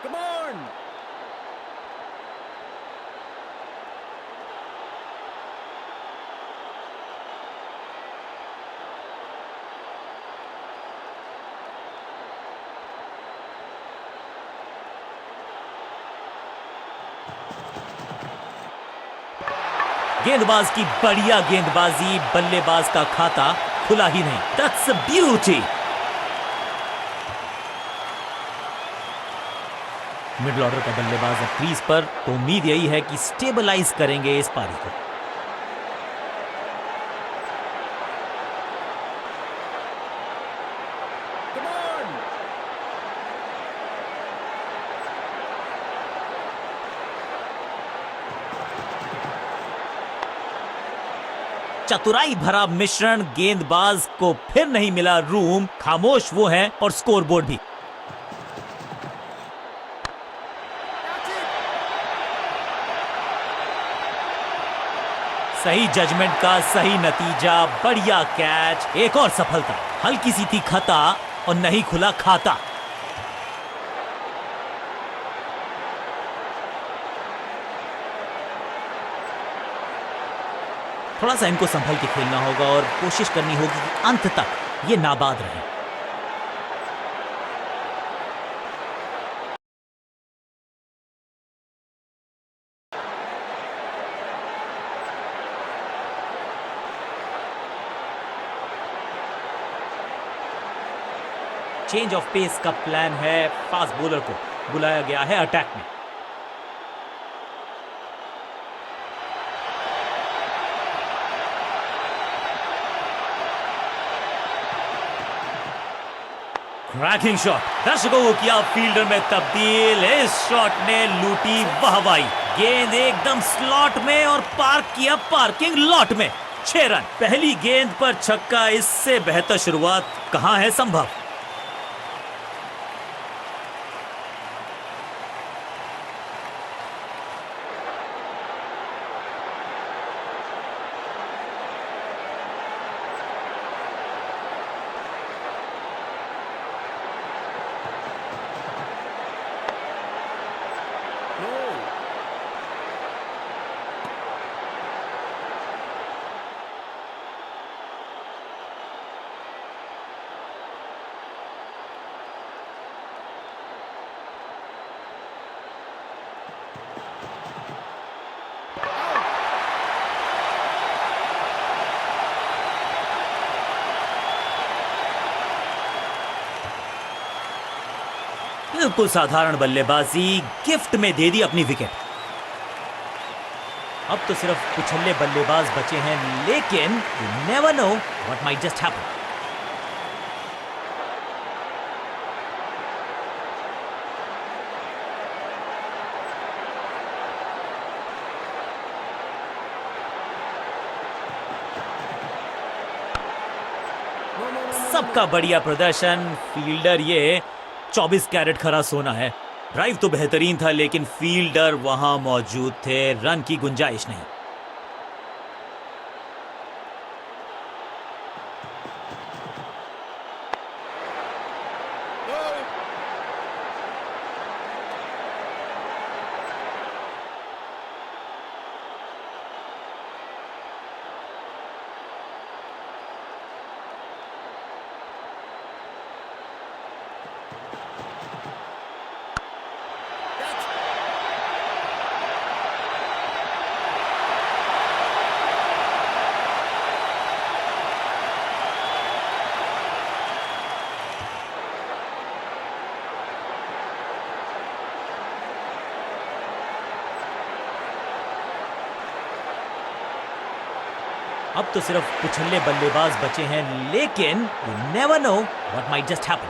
Come on! गेंदबाज की बढ़िया गेंदबाजी, बल्लेबाज का खाता खुला ही नहीं। That's a beauty. Middle order का बल्लेबाज अब क्रीज पर, तो उम्मीद यही है कि स्टेबलाइज करेंगे इस पारी को। Come on! चतुराई भरा मिश्रण, गेंदबाज को फिर नहीं मिला रूम, खामोश वो हैं और स्कोरबोर्ड भी। That's it! सही जजमेंट का सही नतीजा, बढ़िया कैच, एक और सफलता। हल्की सी थी खता और नहीं खुला खाता। थोड़ा सा इनको संभल के खेलना होगा और कोशिश करनी होगी कि अंत तक ये नाबाद रहे। चेंज ऑफ पेस का प्लान है, फास्ट बॉलर को बुलाया गया है अटैक में। क्रैकिंग शॉट, दर्शकों को किया फील्डर में तब्दील। इस शॉट ने लूटी वाहवाही। गेंद एकदम स्लॉट में और पार्क किया पार्किंग लॉट में। 6 रन। पहली गेंद पर छक्का, इससे बेहतर शुरुआत कहां है संभव। No! बिल्कुल साधारण बल्लेबाजी, गिफ्ट में दे दी अपनी विकेट। अब तो सिर्फ कुछल्ले बल्लेबाज बचे हैं, लेकिन you never know what might just happen. No, no, no, no, सबका बढ़िया प्रदर्शन। फील्डर ये 24 कैरेट खरा सोना है। ड्राइव तो बेहतरीन था, लेकिन फील्डर वहां मौजूद थे, रन की गुंजाइश नहीं। no! Catch! अब तो सिर्फ कुछल्ले बल्लेबाज बचे हैं, लेकिन you never know what might just happen.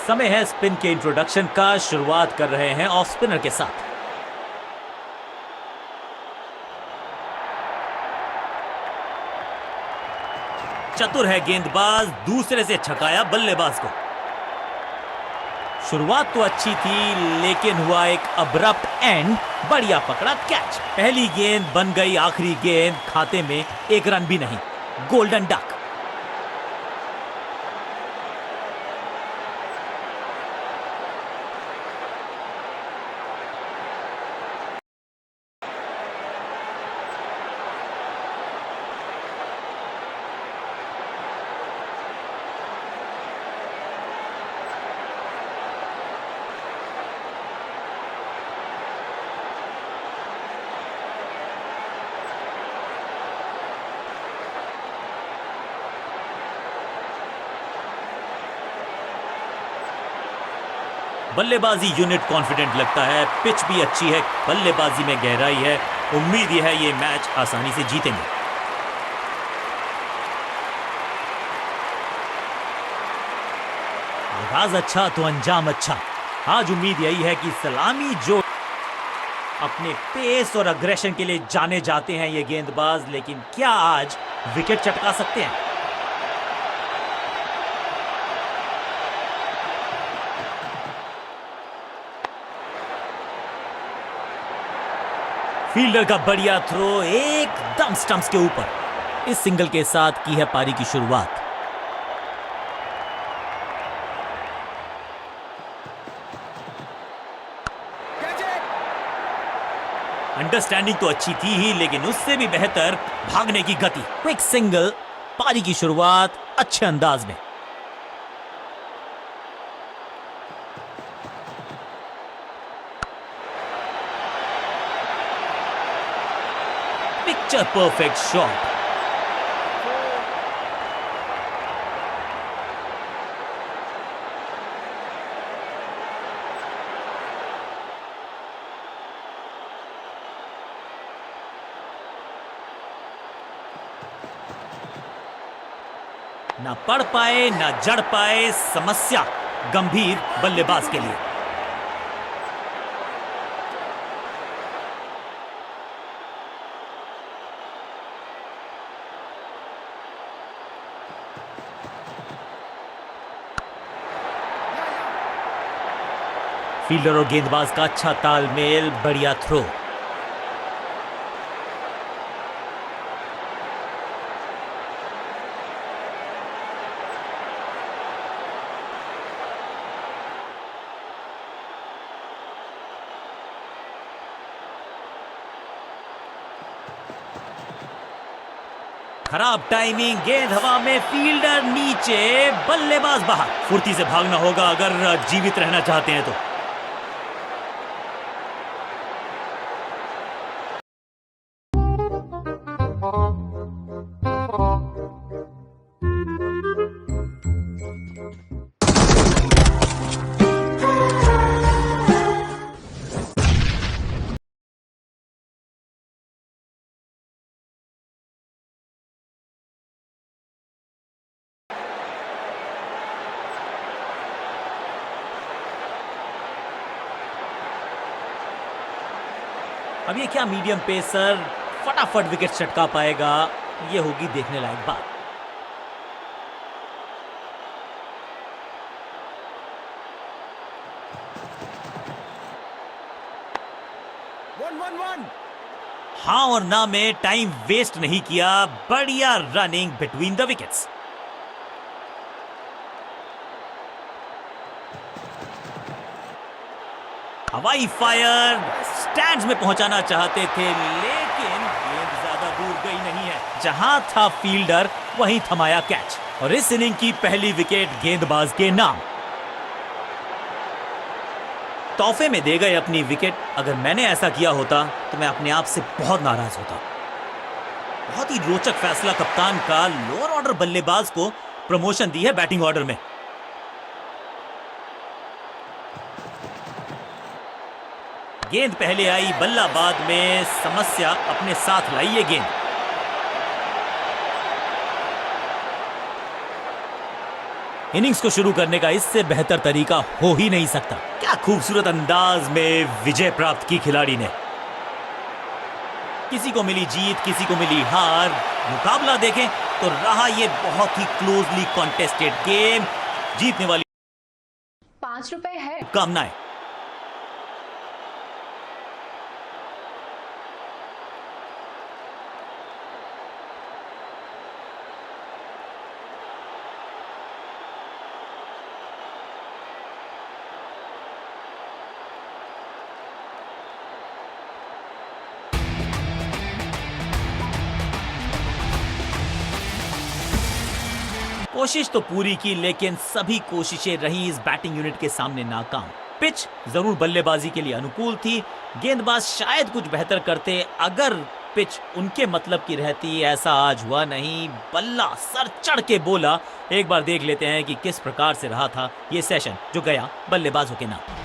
समय है स्पिन के इंट्रोडक्शन का। शुरुआत कर रहे हैं ऑफ स्पिनर के साथ। चतुर है गेंदबाज, दूसरे से छकाया बल्लेबाज को। शुरुआत तो अच्छी थी लेकिन हुआ एक अब्रप्ट एंड। बढ़िया पकड़ा कैच। पहली गेंद बन गई आखिरी गेंद, खाते में एक रन भी नहीं। Golden duck. बल्लेबाजी यूनिट कॉन्फिडेंट लगता है, पिच भी अच्छी है, बल्लेबाजी में गहराई है। उम्मीद यह है ये मैच आसानी से जीतेंगे। आगाज अच्छा तो अंजाम अच्छा। आज उम्मीद यही है कि सलामी जो अपने पेस और अग्रेशन के लिए जाने जाते हैं ये गेंदबाज, लेकिन क्या आज विकेट चटका सकते हैं? फील्डर का बढ़िया थ्रो एकदम स्टंप्स के ऊपर। इस सिंगल के साथ की है पारी की शुरुआत। अंडरस्टैंडिंग तो अच्छी थी ही, लेकिन उससे भी बेहतर भागने की गति। Quick single. पारी की शुरुआत अच्छे अंदाज में। Picture perfect shot. ना पढ़ पाए ना जड़ पाए, समस्या गंभीर बल्लेबाज के लिए। फील्डर और गेंदबाज का अच्छा तालमेल, बढ़िया थ्रो। खराब टाइमिंग, गेंद हवा में, फील्डर नीचे, बल्लेबाज बाहर। फुर्ती से भागना होगा अगर जीवित रहना चाहते हैं तो। अब ये क्या मीडियम पेसर फटाफट विकेट चटका पाएगा, ये होगी देखने लायक बात। हाँ और ना में टाइम वेस्ट नहीं किया, बढ़िया रनिंग बिटवीन द विकेट्स। हवाई फायर, स्टैंड्स में पहुंचाना चाहते थे लेकिन गेंद ज्यादा दूर गई नहीं है। जहां था फील्डर वहीं थमाया कैच और इस इनिंग की पहली विकेट गेंदबाज के नाम। तोहफे में दे गए अपनी विकेट। अगर मैंने ऐसा किया होता तो मैं अपने आप से बहुत नाराज होता। बहुत ही रोचक फैसला कप्तान का, लोअर ऑर्डर बल्लेबाज को प्रमोशन दी है बैटिंग ऑर्डर में। गेंद पहले आई, बल्ला बाद में, समस्या अपने साथ लाई ये गेंद। इनिंग्स को शुरू करने का इससे बेहतर तरीका हो ही नहीं सकता। क्या खूबसूरत अंदाज में विजय प्राप्त की खिलाड़ी ने। किसी को मिली जीत, किसी को मिली हार। मुकाबला देखें तो रहा ये बहुत ही क्लोजली कॉन्टेस्टेड गेम। जीतने वाली ₹5 है। कामनाएं। कोशिश तो पूरी की, लेकिन सभी कोशिशें रही इस बैटिंग यूनिट के सामने नाकाम। पिच जरूर बल्लेबाजी के लिए अनुकूल थी, गेंदबाज शायद कुछ बेहतर करते अगर पिच उनके मतलब की रहती। ऐसा आज हुआ नहीं, बल्ला सर चढ़ के बोला। एक बार देख लेते हैं कि किस प्रकार से रहा था ये सेशन जो गया बल्लेबाजों के नाम।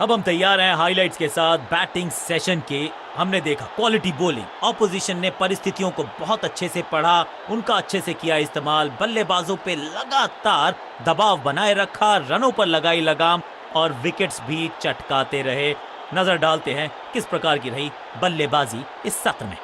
अब हम तैयार हैं हाइलाइट्स के साथ बैटिंग सेशन के। हमने देखा क्वालिटी बॉलिंग, ऑपोजिशन ने परिस्थितियों को बहुत अच्छे से पढ़ा, उनका अच्छे से किया इस्तेमाल, बल्लेबाजों पे लगातार दबाव बनाए रखा, रनों पर लगाई लगाम और विकेट्स भी चटकाते रहे। नजर डालते हैं किस प्रकार की रही बल्लेबाजी इस सत्र में।